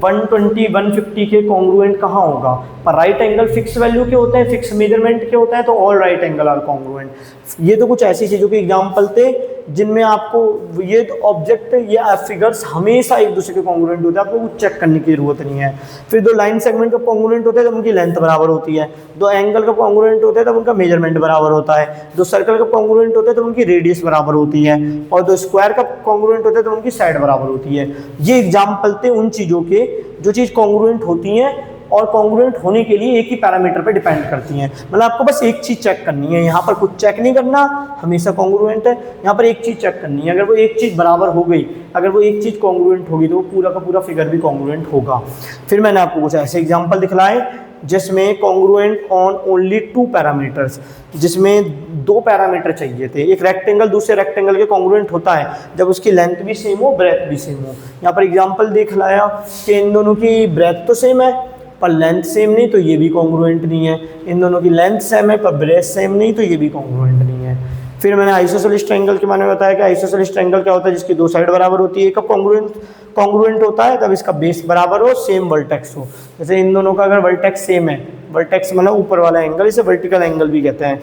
120 150 के कॉन्ग्रुएंट कहाँ होगा? पर राइट एंगल फिक्स वैल्यू के होते हैं, फिक्स मेजरमेंट के होता है, तो all right angle are congruent. ये तो कुछ ऐसी चीज़ों के एग्जाम्पल थे जिनमें आपको ये तो ऑब्जेक्ट या फिगर्स हमेशा एक दूसरे के कॉन्ग्रुएंट होते हैं, आपको कुछ चेक करने की जरूरत नहीं है। फिर दो लाइन सेगमेंट का कॉन्ग्रुएंट होते हैं तब उनकी लेंथ बराबर होती है, दो एंगल का कॉन्ग्रुएंट होता है तब उनका मेजरमेंट बराबर होता है, दो सर्कल का कॉन्ग्रुएंट होता है तब उनकी रेडियस बराबर होती है, और दो स्क्वायर का कॉन्ग्रुएंट होता है तब उनकी साइड बराबर होती है। ये एग्जाम्पल थे उन चीज़ों के जो चीज़ कॉन्ग्रुएंट होती हैं और कॉन्ग्रुएंट होने के लिए एक ही पैरामीटर पे डिपेंड करती हैं। मतलब आपको बस एक चीज़ चेक करनी है, यहाँ पर कुछ चेक नहीं करना, हमेशा कॉन्ग्रुएंट है। यहाँ पर एक चीज़ चेक करनी है, अगर वो एक चीज़ बराबर हो गई, अगर वो एक चीज़ कॉन्ग्रुएंट होगी तो वो पूरा का पूरा फिगर भी कॉन्ग्रुएंट होगा। फिर मैंने आपको कुछ ऐसे एग्जाम्पल दिखलाए जिसमें कॉन्ग्रुएंट ऑन ओनली 2 पैरामीटर्स, जिसमें 2 पैरामीटर चाहिए थे। एक रेक्टेंगल दूसरे रेक्टेंगल के कॉन्ग्रुएंट होता है जब उसकी लेंथ भी सेम हो, ब्रेथ भी सेम हो। यहाँ पर एग्जाम्पल देख लाया कि इन दोनों की ब्रेथ तो सेम है पर लेंथ सेम नहीं, तो ये भी कॉन्ग्रुएंट नहीं है। इन दोनों की लेंथ सेम है पर ब्रेथ सेम नहीं, तो ये भी कॉन्ग्रुएंट नहीं है। फिर मैंने आइसोसेलेस ट्रायंगल के बारे में बताया कि आइसोसेलेस ट्रायंगल क्या होता है, जिसकी 2 साइड बराबर होती है। कब कॉन्ग्रुएंट होता है? तब इसका बेस बराबर हो, सेम वर्टेक्स हो। जैसे इन दोनों का अगर वर्टेक्स सेम है, वर्टेक्स मतलब ऊपर वाला एंगल, इसे वर्टिकल एंगल भी कहते हैं।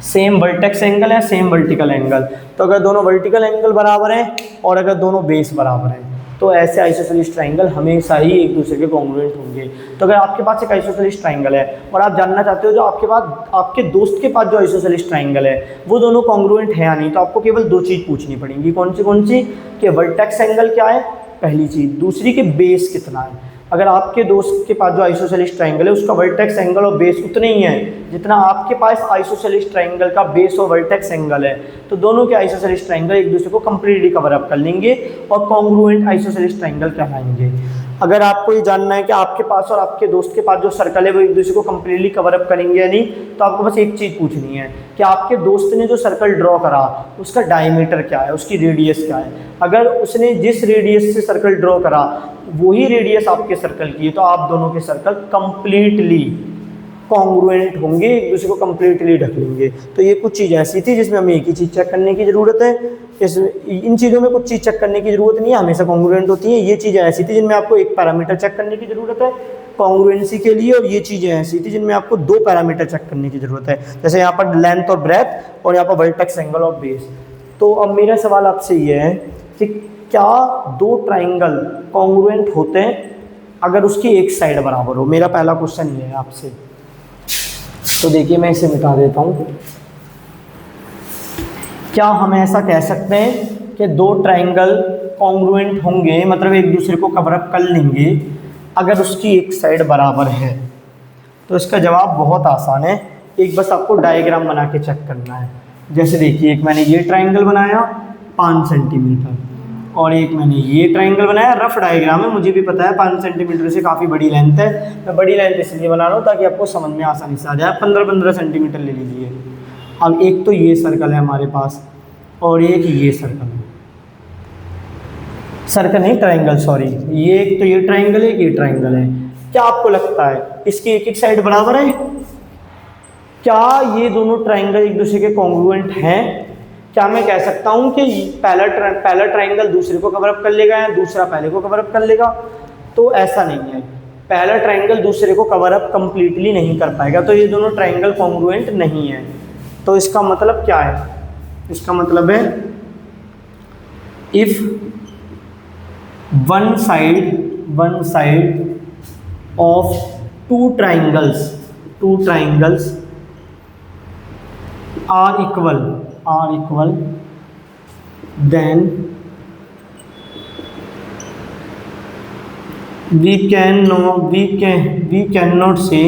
सेम वर्टेक्स एंगल है, सेम वर्टिकल एंगल, तो अगर दोनों वर्टिकल एंगल बराबर हैं और अगर दोनों बेस बराबर हैं तो ऐसे आइसोसेलेस ट्रायंगल हमेशा ही एक दूसरे के कॉन्ग्रुएंट होंगे। तो अगर आपके पास एक आइसोसेलेस ट्रायंगल है और आप जानना चाहते हो जो आपके पास आपके दोस्त के पास जो आइसोसेलेस ट्रायंगल है वो दोनों कॉन्ग्रुएंट है या नहीं, तो आपको केवल 2 चीज़ पूछनी पड़ेंगी। कौन सी? कि वर्टेक्स एंगल क्या है, पहली चीज़। दूसरी कि बेस कितना है। अगर आपके दोस्त के पास जो आइसोसेलेस ट्रायंगल है उसका वर्टेक्स एंगल और बेस उतना ही है जितना आपके पास आइसोसेलेस ट्रायंगल का बेस और वर्टेक्स एंगल है, तो दोनों के आइसोसेलेस ट्रायंगल एक दूसरे को कंप्लीटली कवर अप कर लेंगे और कॉन्ग्रुएंट आइसोसेलेस ट्रायंगल कहलाएंगे। अगर आपको ये जानना है कि आपके पास और आपके दोस्त के पास जो सर्कल है वो एक दूसरे को कंप्लीटली कवर अप करेंगे या नहीं, तो आपको बस एक चीज़ पूछनी है कि आपके दोस्त ने जो सर्कल ड्रॉ करा उसका डायमीटर क्या है, उसकी रेडियस क्या है। अगर उसने जिस रेडियस से सर्कल ड्रॉ करा वही रेडियस आपके सर्कल की है तो आप दोनों के सर्कल कंप्लीटली कॉन्ग्रुएंट होंगे, एक दूसरे को कंप्लीटली ढक लेंगे। तो ये कुछ चीज़ ऐसी थी जिसमें हमें एक ही चीज़ चेक करने की ज़रूरत है। इन चीज़ों में कुछ चीज़ चेक करने की ज़रूरत नहीं है, हमेशा कॉन्ग्रुएंट होती हैं। ये चीज़ें ऐसी थी जिनमें आपको एक पैरामीटर चेक करने की ज़रूरत है कॉन्ग्रुएंसी के लिए, और ये चीज़ें ऐसी थी जिनमें आपको 2 पैरामीटर चेक करने की ज़रूरत है, जैसे यहाँ पर लेंथ और ब्रेथ और यहाँ पर वर्टेक्स एंगल और बेस। तो अब मेरा सवाल आपसे ये है कि क्या 2 ट्राइंगल कॉन्ग्रुएंट होते हैं अगर उसकी एक साइड बराबर हो? मेरा पहला क्वेश्चन ये है आपसे। तो देखिए मैं इसे मिटा देता हूँ। क्या हम ऐसा कह सकते हैं कि 2 ट्राइंगल कॉन्ग्रुएंट होंगे, मतलब एक दूसरे को कवर अप कर लेंगे अगर उसकी एक साइड बराबर है? तो इसका जवाब बहुत आसान है, एक बस आपको डायग्राम बना के चेक करना है। जैसे देखिए एक मैंने ये ट्राइंगल बनाया 5 सेंटीमीटर और एक मैंने ये ट्राइंगल बनाया, रफ डायग्राम है, मुझे भी पता है 5 सेंटीमीटर से काफ़ी बड़ी लेंथ है। मैं बड़ी लेंथ इसलिए बना रहा हूँ ताकि आपको समझ में आसानी से आ जाए। 15-15 सेंटीमीटर ले लीजिए। अब एक तो ये सर्कल है हमारे पास और एक ये सर्कल है, सर्कल नहीं ट्राइंगल, सॉरी, ये एक तो ये ट्राइंगल है, ये ट्राइंगल है। क्या आपको लगता है इसकी एक एक साइड बराबर है? क्या ये दोनों ट्राइंगल एक दूसरे के कॉन्ग्रुएंट हैं? क्या मैं कह सकता हूँ कि पहला ट्राइंगल दूसरे को कवर अप कर लेगा या दूसरा पहले को कवर अप कर लेगा? तो ऐसा नहीं है, पहला ट्राइंगल दूसरे को कवर अप कंप्लीटली नहीं कर पाएगा, तो ये दोनों ट्राइंगल कॉन्ग्रुएंट नहीं है। तो इसका मतलब क्या है? इसका मतलब है if one side of two triangles are equal then we cannot say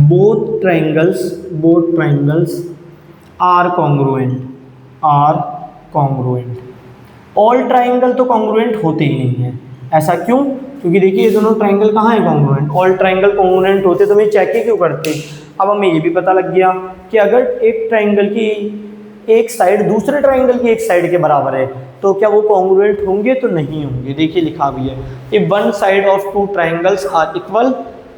both triangles are congruent। All triangle तो कॉन्ग्रुएंट होते ही नहीं है। ऐसा क्यों? क्योंकि देखिए ये दोनों ट्राइंगल कहाँ है कॉन्ग्रुएंट? ऑल ट्राइंगल कॉन्ग्रुएंट होते तो मैं चेक ही क्यों करते? अब हमें ये भी पता लग गया कि अगर एक ट्राइंगल की एक साइड दूसरे ट्राइंगल की एक साइड के बराबर है, तो क्या वो कॉन्ग्रुएंट होंगे? तो नहीं होंगे। देखिए लिखा भी है, if one side of two triangles are equal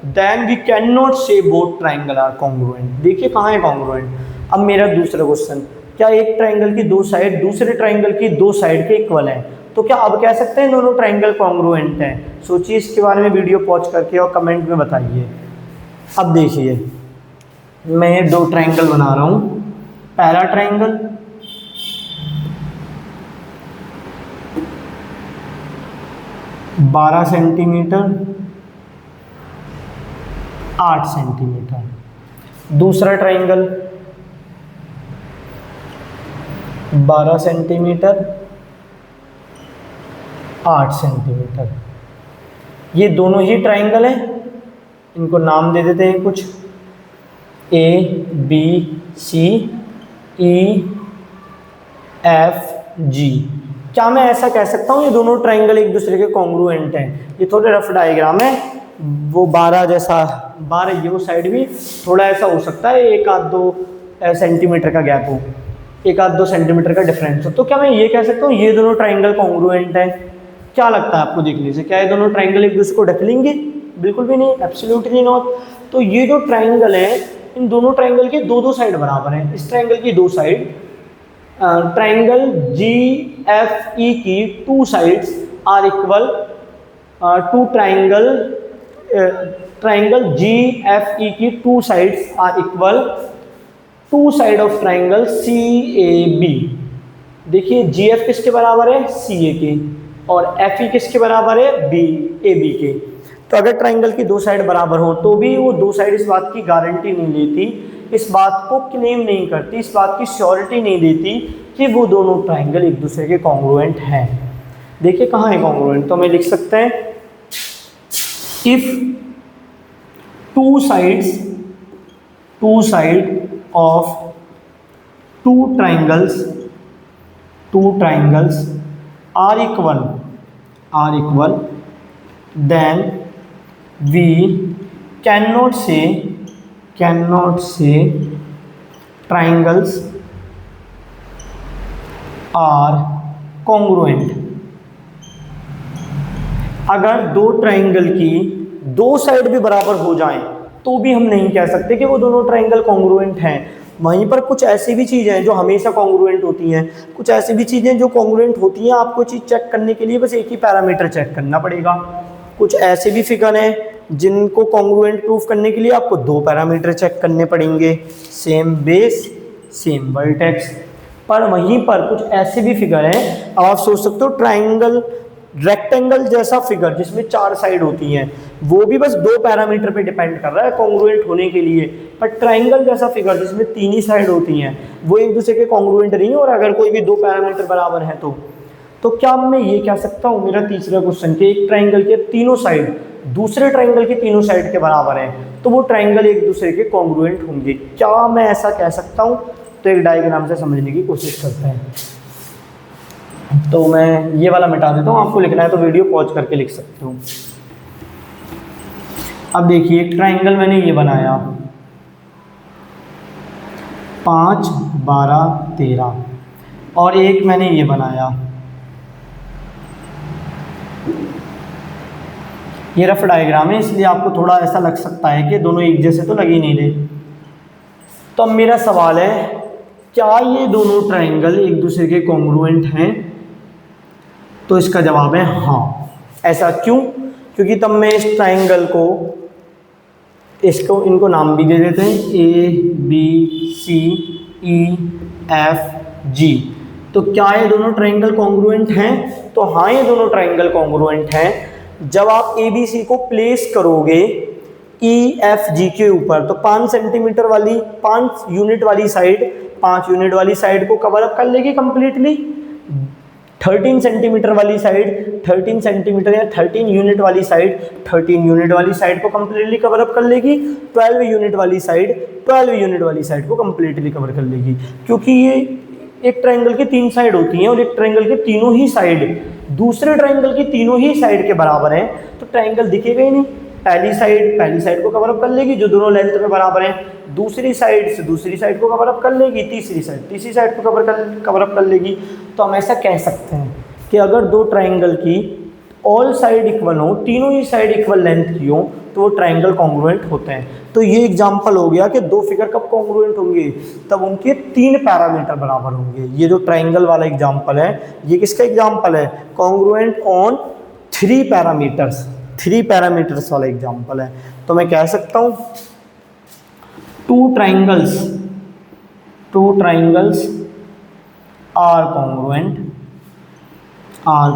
then we cannot say both triangle are congruent. देखिए कहाँ है कॉन्ग्रुएंट। अब मेरा दूसरा क्वेश्चन, क्या एक ट्राइंगल की दो साइड दूसरे ट्राइंगल की दो साइड के इक्वल है, तो क्या अब कह सकते हैं दोनों ट्राइंगल कॉन्ग्रुएंट हैं? सोचिए इसके बारे में, वीडियो पॉज करके और कमेंट में बताइए। अब देखिए मैं दो ट्राइंगल बना रहा हूँ। पहला ट्राइंगल, बारह सेंटीमीटर 8 सेंटीमीटर। दूसरा ट्राइंगल 12 सेंटीमीटर 8 सेंटीमीटर। ये दोनों ही ट्राइंगल हैं, इनको नाम दे देते हैं कुछ, A B C E F G। क्या मैं ऐसा कह सकता हूँ ये दोनों ट्राइंगल एक दूसरे के कॉन्ग्रुएंट हैं? ये थोड़े रफ डायग्राम है, वो 12 जैसा 12, ये वो साइड भी थोड़ा ऐसा हो सकता है, एक आध दो सेंटीमीटर का गैप हो, एक आध दो सेंटीमीटर का डिफरेंस हो, तो क्या मैं ये कह सकता हूँ ये दोनों ट्राइंगल कॉन्ग्रुएंट हैं? क्या लगता है आपको देखने से, क्या ये दोनों ट्राइंगल एक दूसरे को ढक लेंगे? बिल्कुल भी नहीं, एब्सोल्युटली नॉट। तो ये जो ट्राइंगल है, इन दोनों ट्राइंगल के दो दो साइड बराबर हैं। इस ट्राइंगल की दो side, triangle G F E की two sides are equal to triangle G F E की two sides are equal to side of triangle C A B. देखिए जी एफ किसके बराबर है? सी ए के, और एफ ई किसके बराबर है? बी ए बी के। तो अगर ट्राइंगल की दो साइड बराबर हो तो भी वो दो साइड इस बात की गारंटी नहीं लेती, इस बात को क्लेम नहीं करती, इस बात की श्योरिटी नहीं देती कि वो दोनों ट्राइंगल एक दूसरे के कॉन्ग्रुएंट हैं। देखिए कहाँ है कॉन्ग्रुएंट, तो हमें लिख सकते हैं if two side of two triangles are equal then we cannot say triangles are congruent। अगर दो ट्राइंगल की दो साइड भी बराबर हो जाएं तो भी हम नहीं कह सकते कि वो दोनों ट्राइंगल कॉन्ग्रुएंट हैं। वहीं पर कुछ ऐसी भी चीज़ें हैं जो हमेशा कॉन्ग्रुएंट होती हैं, कुछ ऐसी भी चीज़ें जो कॉन्ग्रुएंट होती हैं, आपको चीज़ चेक करने के लिए बस एक ही पैरामीटर चेक करना पड़ेगा। कुछ ऐसे भी फिगर हैं जिनको कॉन्ग्रुएंट प्रूफ करने के लिए आपको दो पैरामीटर चेक करने पड़ेंगे, सेम बेस सेम वर्टेक्स। पर वहीं पर कुछ ऐसे भी फिगर हैं, अब आप सोच सकते हो ट्राइंगल रेक्टेंगल जैसा फिगर जिसमें चार साइड होती हैं, वो भी बस दो पैरामीटर पे डिपेंड कर रहा है कॉन्ग्रुएंट होने के लिए। पर ट्राइंगल जैसा फिगर जिसमें तीन ही साइड होती हैं वो एक दूसरे के कॉन्ग्रुएंट नहीं है, और अगर कोई भी दो पैरामीटर बराबर है तो क्या मैं ये कह सकता हूँ, मेरा तीसरा क्वेश्चन, कि एक ट्राइंगल के तीनों साइड दूसरे ट्राइंगल की तीनों साइड के बराबर है तो वो ट्राइंगल एक दूसरे के कॉन्ग्रुएंट होंगे? क्या मैं ऐसा कह सकता हूँ? तो एक डायग्राम से समझने की कोशिश करते हैं। तो मैं ये वाला मिटा देता हूँ, आपको लिखना है तो वीडियो पॉज करके लिख सकते हो। अब देखिए एक ट्राइंगल मैंने ये बनाया 5 12 13, और एक मैंने ये बनाया, ये रफ डायग्राम है इसलिए आपको थोड़ा ऐसा लग सकता है कि दोनों एक जैसे तो लग ही नहीं रहे। तो अब मेरा सवाल है, क्या ये दोनों ट्राइंगल एक दूसरे के कॉन्ग्रुएंट हैं? तो इसका जवाब है हाँ। ऐसा क्यों? क्योंकि तब मैं इस ट्राइंगल को इनको नाम भी दे देते हैं, A B C E F G। तो क्या ये दोनों ट्राइंगल कॉन्ग्रुएंट हैं? तो हाँ ये दोनों ट्राइंगल कॉन्ग्रुएंट हैं। जब आप ABC को प्लेस करोगे EFG के ऊपर तो 5 सेंटीमीटर वाली 5 यूनिट वाली साइड को कवर अप कर लेगी कंप्लीटली। 13 सेंटीमीटर वाली साइड 13 सेंटीमीटर या 13 यूनिट वाली साइड 13 यूनिट वाली साइड को कंप्लीटली कवर अप कर लेगी। 12 यूनिट वाली साइड 12 यूनिट वाली साइड को कंप्लीटली कवर कर लेगी, क्योंकि ये एक ट्राइंगल की 3 साइड होती हैं और एक ट्राइंगल के तीनों ही साइड दूसरे ट्राइंगल की तीनों ही साइड के बराबर हैं, तो ट्राइंगल दिखेगा ही नहीं। पहली साइड को कवर अप कर लेगी जो दोनों लेंथ में बराबर हैं, दूसरी साइड को कवर अप कर लेगी, तीसरी साइड को कवर अप कर लेगी। तो हम ऐसा कह सकते हैं कि अगर दो ट्राइंगल की ऑल साइड इक्वल हो, तीनों ही साइड इक्वल लेंथ की हो, तो वो ट्राइंगल कॉन्ग्रुएंट होते हैं। तो ये एग्जांपल हो गया कि दो फिगर कब कॉन्ग्रुएंट होंगे, तब उनके 3 पैरामीटर बराबर होंगे। ये जो ट्राइंगल वाला एग्जांपल है, ये किसका एग्जांपल है, कॉन्ग्रुएंट ऑन 3 पैरामीटर्स वाला एग्जांपल है। तो मैं कह सकता हूँ two triangles are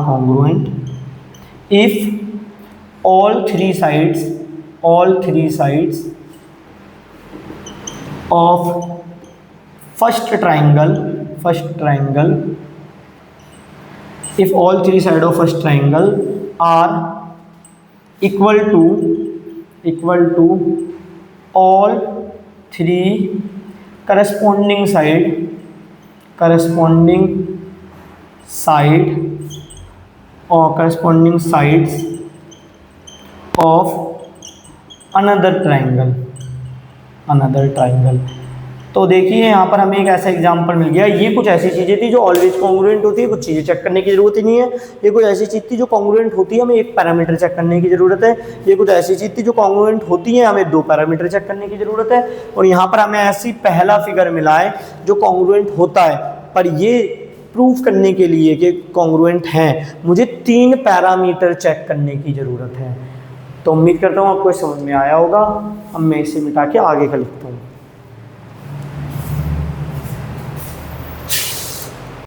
congruent if all three sides of first triangle if all three sides of first triangle are equal to all three corresponding sides of another triangle। तो देखिए यहाँ पर हमें एक ऐसा एग्जांपल मिल गया। ये कुछ ऐसी चीज़ें थी जो ऑलवेज कॉन्ग्रुएंट होती है, कुछ चीज़ें चेक करने की जरूरत ही नहीं है। ये कुछ ऐसी चीज़ थी जो कॉन्ग्रुएंट होती है, हमें एक पैरामीटर चेक करने की ज़रूरत है। ये कुछ ऐसी चीज़ थी जो कॉन्ग्रुएंट होती है, हमें 2 पैरामीटर चेक करने की ज़रूरत है। और यहाँ पर हमें ऐसी पहला फिगर मिला है जो कॉन्ग्रुएंट होता है, पर ये प्रूफ करने के लिए कि कॉन्ग्रुएंट हैं मुझे 3 पैरामीटर चेक करने की ज़रूरत है। तो उम्मीद करता हूँ आपको समझ में आया होगा। अब मैं इसे मिटा के आगे का लिखता हूँ।